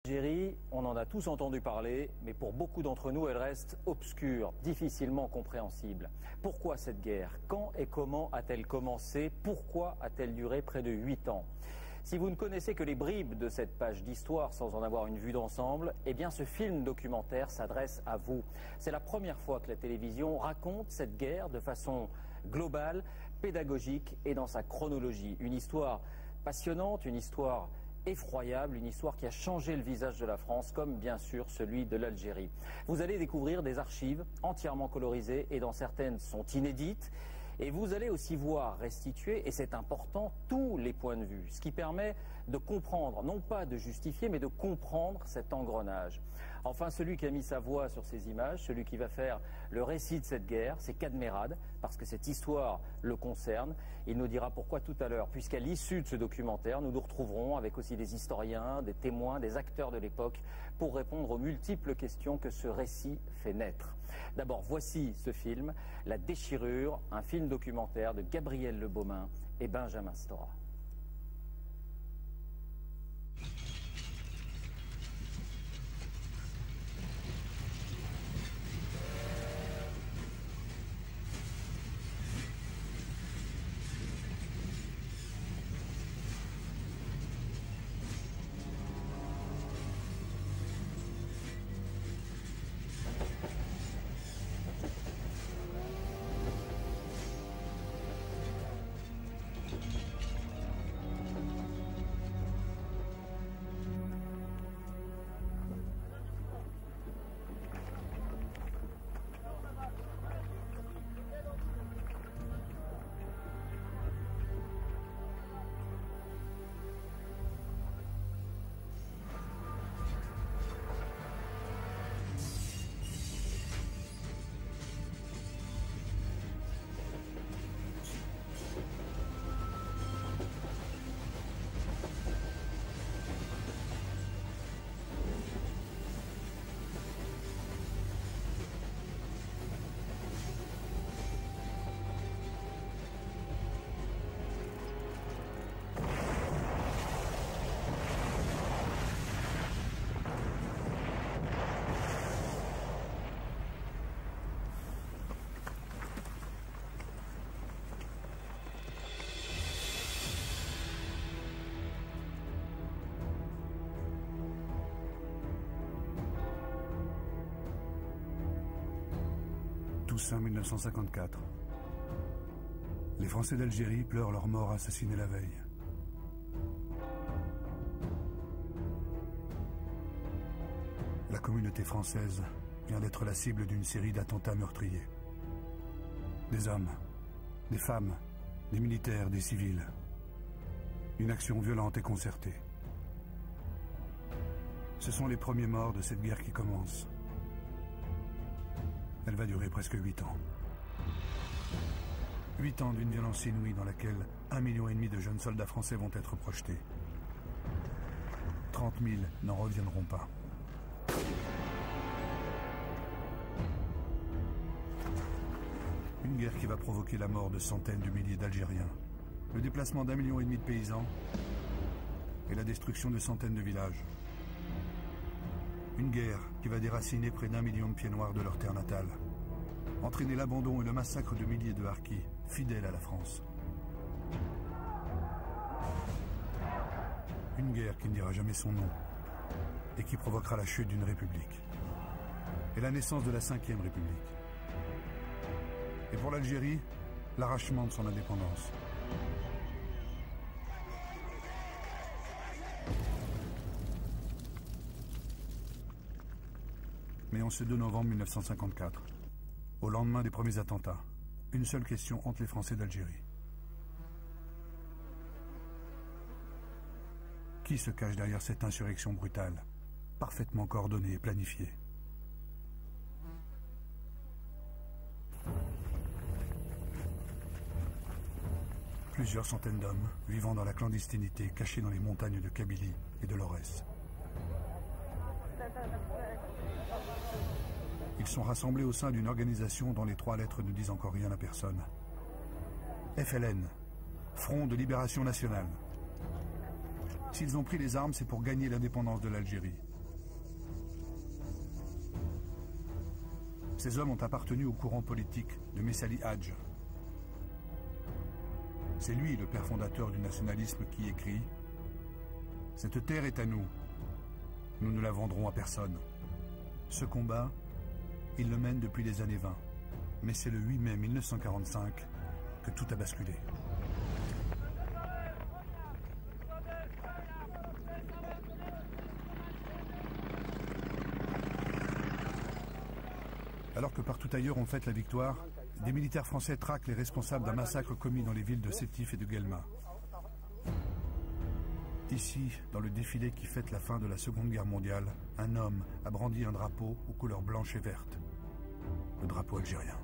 L'Algérie, on en a tous entendu parler, mais pour beaucoup d'entre nous, elle reste obscure, difficilement compréhensible. Pourquoi cette guerre? Quand et comment a-t-elle commencé? Pourquoi a-t-elle duré près de 8 ans? Si vous ne connaissez que les bribes de cette page d'histoire sans en avoir une vue d'ensemble, eh bien ce film documentaire s'adresse à vous. C'est la première fois que la télévision raconte cette guerre de façon globale, pédagogique et dans sa chronologie. Une histoire passionnante, une histoire effroyable, une histoire qui a changé le visage de la France, comme bien sûr celui de l'Algérie. Vous allez découvrir des archives entièrement colorisées et dont certaines sont inédites. Et vous allez aussi voir restituer, et c'est important, tous les points de vue, ce qui permet de comprendre, non pas de justifier, mais de comprendre cet engrenage. Enfin, celui qui a mis sa voix sur ces images, celui qui va faire le récit de cette guerre, c'est Kadmerad, parce que cette histoire le concerne. Il nous dira pourquoi tout à l'heure, puisqu'à l'issue de ce documentaire, nous nous retrouverons avec aussi des historiens, des témoins, des acteurs de l'époque, pour répondre aux multiples questions que ce récit fait naître. D'abord, voici ce film, La Déchirure, un film documentaire de Gabriel Le Baumin et Benjamin Stora. Toussaint 1954. Les Français d'Algérie pleurent leur mort assassinée la veille. La communauté française vient d'être la cible d'une série d'attentats meurtriers. Des hommes, des femmes, des militaires, des civils. Une action violente et concertée. Ce sont les premiers morts de cette guerre qui commence. Elle va durer presque 8 ans. 8 ans d'une violence inouïe dans laquelle 1,5 million de jeunes soldats français vont être projetés. 30 000 n'en reviendront pas. Une guerre qui va provoquer la mort de centaines de milliers d'Algériens, le déplacement d'1,5 million de paysans et la destruction de centaines de villages. Une guerre qui va déraciner près d'1 million de pieds noirs de leur terre natale, entraîner l'abandon et le massacre de milliers de harkis, fidèles à la France. Une guerre qui ne dira jamais son nom et qui provoquera la chute d'une république et la naissance de la 5e République. Et pour l'Algérie, l'arrachement de son indépendance. Mais en ce 2 novembre 1954, au lendemain des premiers attentats, une seule question hante les Français d'Algérie. Qui se cache derrière cette insurrection brutale, parfaitement coordonnée et planifiée? Plusieurs centaines d'hommes vivant dans la clandestinité, cachés dans les montagnes de Kabylie et de l'Aurès. Ils sont rassemblés au sein d'une organisation dont les 3 lettres ne disent encore rien à personne. FLN, Front de Libération Nationale. S'ils ont pris les armes, c'est pour gagner l'indépendance de l'Algérie Ces hommes ont appartenu au courant politique de Messali Hadj. C'est lui le père fondateur du nationalisme qui écrit « Cette terre est à nous. Nous ne la vendrons à personne. » Ce combat, il le mène depuis les années 20. Mais c'est le 8 mai 1945 que tout a basculé. Alors que partout ailleurs on fête la victoire, des militaires français traquent les responsables d'un massacre commis dans les villes de Sétif et de Guelma. Ici, dans le défilé qui fête la fin de la Seconde Guerre mondiale, un homme a brandi un drapeau aux couleurs blanches et vertes. Le drapeau algérien.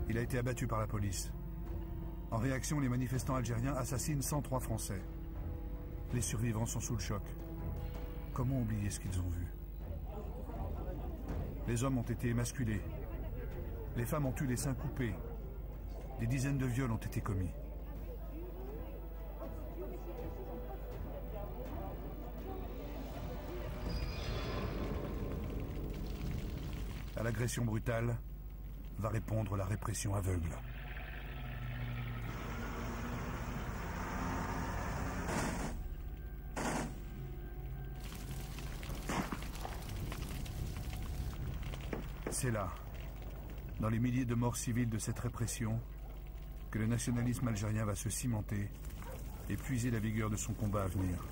Il a été abattu par la police. En réaction, les manifestants algériens assassinent 103 Français. Les survivants sont sous le choc. Comment oublier ce qu'ils ont vu? Les hommes ont été émasculés. Les femmes ont eu les seins coupés. Des dizaines de viols ont été commis. À l'agression brutale va répondre la répression aveugle. C'est là, dans les milliers de morts civiles de cette répression, que le nationalisme algérien va se cimenter et puiser la vigueur de son combat à venir.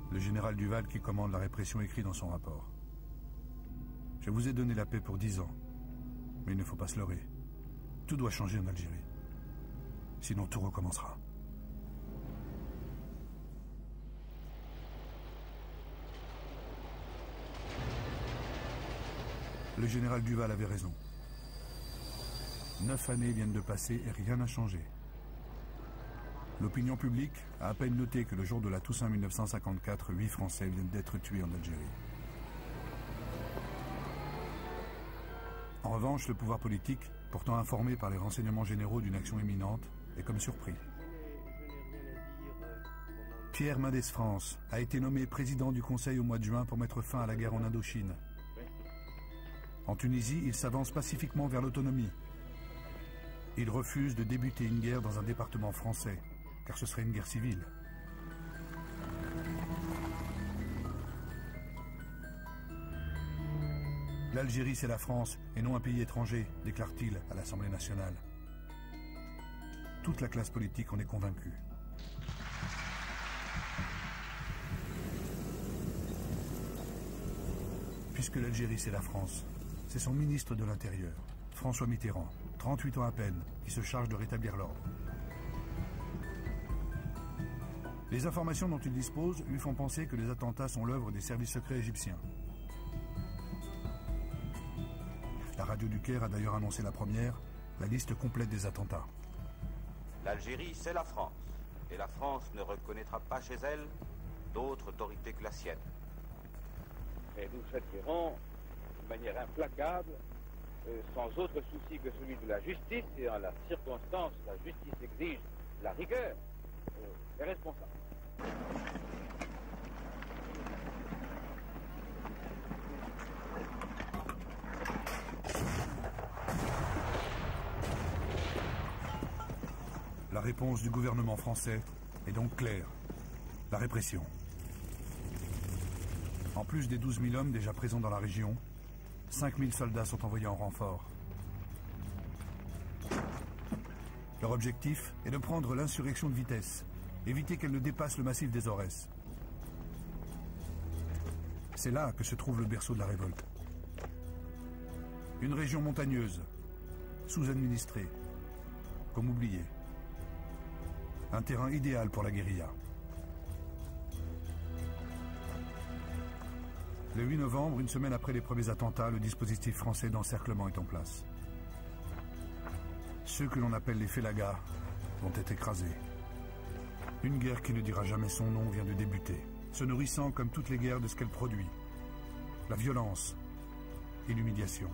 Le général Duval, qui commande la répression, écrit dans son rapport. Je vous ai donné la paix pour 10 ans, mais il ne faut pas se leurrer. Tout doit changer en Algérie. Sinon tout recommencera. Le général Duval avait raison. 9 années viennent de passer et rien n'a changé. L'opinion publique a à peine noté que le jour de la Toussaint 1954, 8 Français viennent d'être tués en Algérie. En revanche, le pouvoir politique, pourtant informé par les renseignements généraux d'une action imminente, est comme surpris. Pierre Mendès France a été nommé président du Conseil au mois de juin pour mettre fin à la guerre en Indochine. En Tunisie, il s'avance pacifiquement vers l'autonomie. Il refuse de débuter une guerre dans un département français, car ce serait une guerre civile. L'Algérie, c'est la France, et non un pays étranger, déclare-t-il à l'Assemblée nationale. Toute la classe politique en est convaincue. Puisque l'Algérie, c'est la France, c'est son ministre de l'Intérieur, François Mitterrand, 38 ans à peine, qui se charge de rétablir l'ordre. Les informations dont il dispose lui font penser que les attentats sont l'œuvre des services secrets égyptiens. La radio du Caire a d'ailleurs annoncé la première, la liste complète des attentats. L'Algérie, c'est la France. Et la France ne reconnaîtra pas chez elle d'autre autorité que la sienne. Et nous châtierons de manière implacable, sans autre souci que celui de la justice, et en la circonstance, la justice exige la rigueur, les responsables. La réponse du gouvernement français est donc claire. La répression. En plus des 12 000 hommes déjà présents dans la région, 5 000 soldats sont envoyés en renfort. Leur objectif est de prendre l'insurrection de vitesse, éviter qu'elle ne dépasse le massif des Aurès. C'est là que se trouve le berceau de la révolte. Une région montagneuse, sous-administrée, comme oubliée. Un terrain idéal pour la guérilla. Le 8 novembre, une semaine après les premiers attentats, le dispositif français d'encerclement est en place. Ceux que l'on appelle les Félagas vont être écrasés. Une guerre qui ne dira jamais son nom vient de débuter. se nourrissant comme toutes les guerres de ce qu'elle produit, la violence et l'humiliation.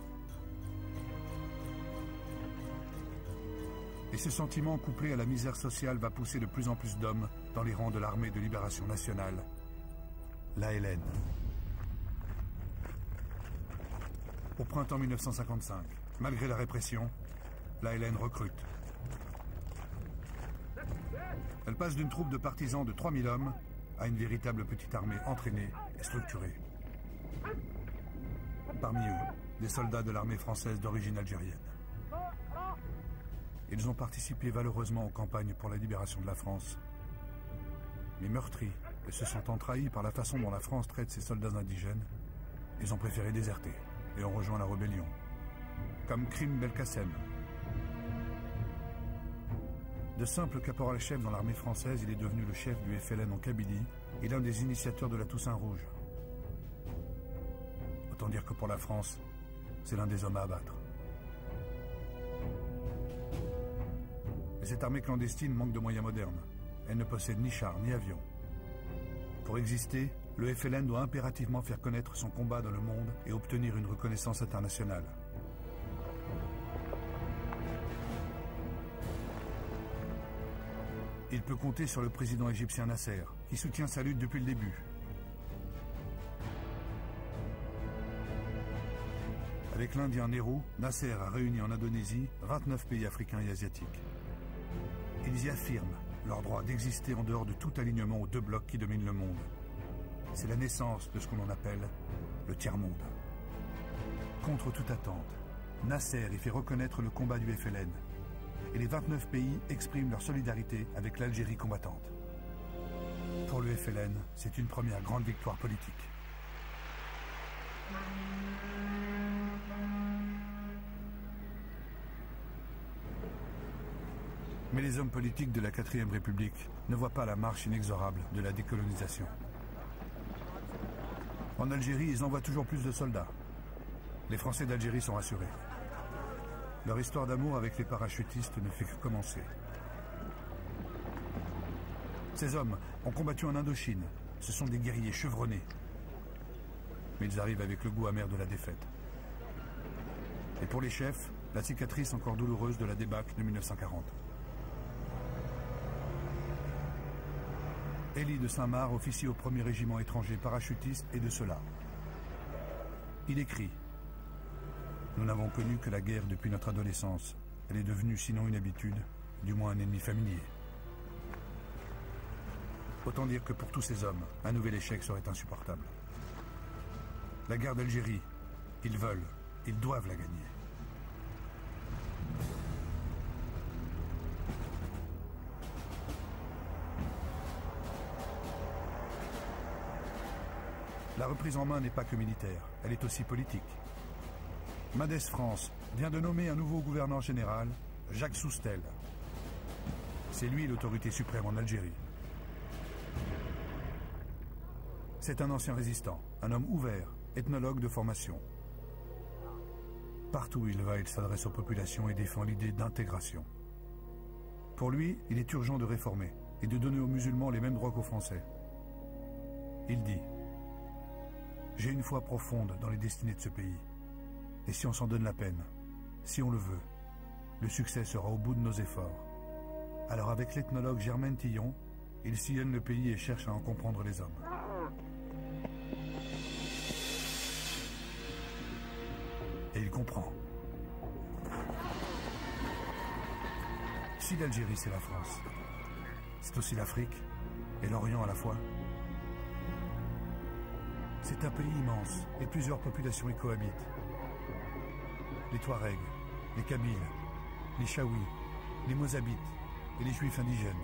Et ce sentiment, couplé à la misère sociale, va pousser de plus en plus d'hommes dans les rangs de l'armée de libération nationale, l'ALN. Au printemps 1955, malgré la répression, l'ALN recrute. Elle passe d'une troupe de partisans de 3000 hommes à une véritable petite armée entraînée et structurée. Parmi eux, des soldats de l'armée française d'origine algérienne. Ils ont participé valeureusement aux campagnes pour la libération de la France. Mais meurtris et se sentant trahis par la façon dont la France traite ses soldats indigènes, ils ont préféré déserter et ont rejoint la rébellion. Comme Krim Belkacem. De simple caporal-chef dans l'armée française, il est devenu le chef du FLN en Kabylie et l'un des initiateurs de la Toussaint Rouge. Autant dire que pour la France, c'est l'un des hommes à abattre. Mais cette armée clandestine manque de moyens modernes. Elle ne possède ni chars ni avions. Pour exister, le FLN doit impérativement faire connaître son combat dans le monde et obtenir une reconnaissance internationale. Il peut compter sur le président égyptien Nasser, qui soutient sa lutte depuis le début. Avec l'Indien Nehru, Nasser a réuni en Indonésie 29 pays africains et asiatiques. Ils y affirment leur droit d'exister en dehors de tout alignement aux deux blocs qui dominent le monde. C'est la naissance de ce que l'on appelle le tiers-monde. Contre toute attente, Nasser y fait reconnaître le combat du FLN. Et les 29 pays expriment leur solidarité avec l'Algérie combattante. Pour le FLN, c'est une première grande victoire politique. Mais les hommes politiques de la 4e République ne voient pas la marche inexorable de la décolonisation. En Algérie, ils envoient toujours plus de soldats. Les Français d'Algérie sont rassurés. Leur histoire d'amour avec les parachutistes ne fait que commencer. Ces hommes ont combattu en Indochine. Ce sont des guerriers chevronnés. Mais ils arrivent avec le goût amer de la défaite. Et pour les chefs, la cicatrice encore douloureuse de la débâcle de 1940. Élie de Saint-Marc, officier au 1er régiment étranger parachutiste, est de cela. Il écrit: nous n'avons connu que la guerre depuis notre adolescence. Elle est devenue sinon une habitude, du moins un ennemi familier. Autant dire que pour tous ces hommes, un nouvel échec serait insupportable. La guerre d'Algérie, ils veulent, ils doivent la gagner. La reprise en main n'est pas que militaire, elle est aussi politique. Mendes France vient de nommer un nouveau gouverneur général, Jacques Soustelle. C'est lui l'autorité suprême en Algérie. C'est un ancien résistant, un homme ouvert, ethnologue de formation. Partout où il va, il s'adresse aux populations et défend l'idée d'intégration. Pour lui, il est urgent de réformer et de donner aux musulmans les mêmes droits qu'aux Français. Il dit: j'ai une foi profonde dans les destinées de ce pays. Et si on s'en donne la peine, si on le veut, le succès sera au bout de nos efforts. Alors avec l'ethnologue Germaine Tillon, il sillonne le pays et cherche à en comprendre les hommes. Et il comprend. Si l'Algérie c'est la France, c'est aussi l'Afrique et l'Orient à la fois. C'est un pays immense et plusieurs populations y cohabitent. Les Touaregs, les Kabyles, les Chaouis, les Mozabites et les Juifs indigènes.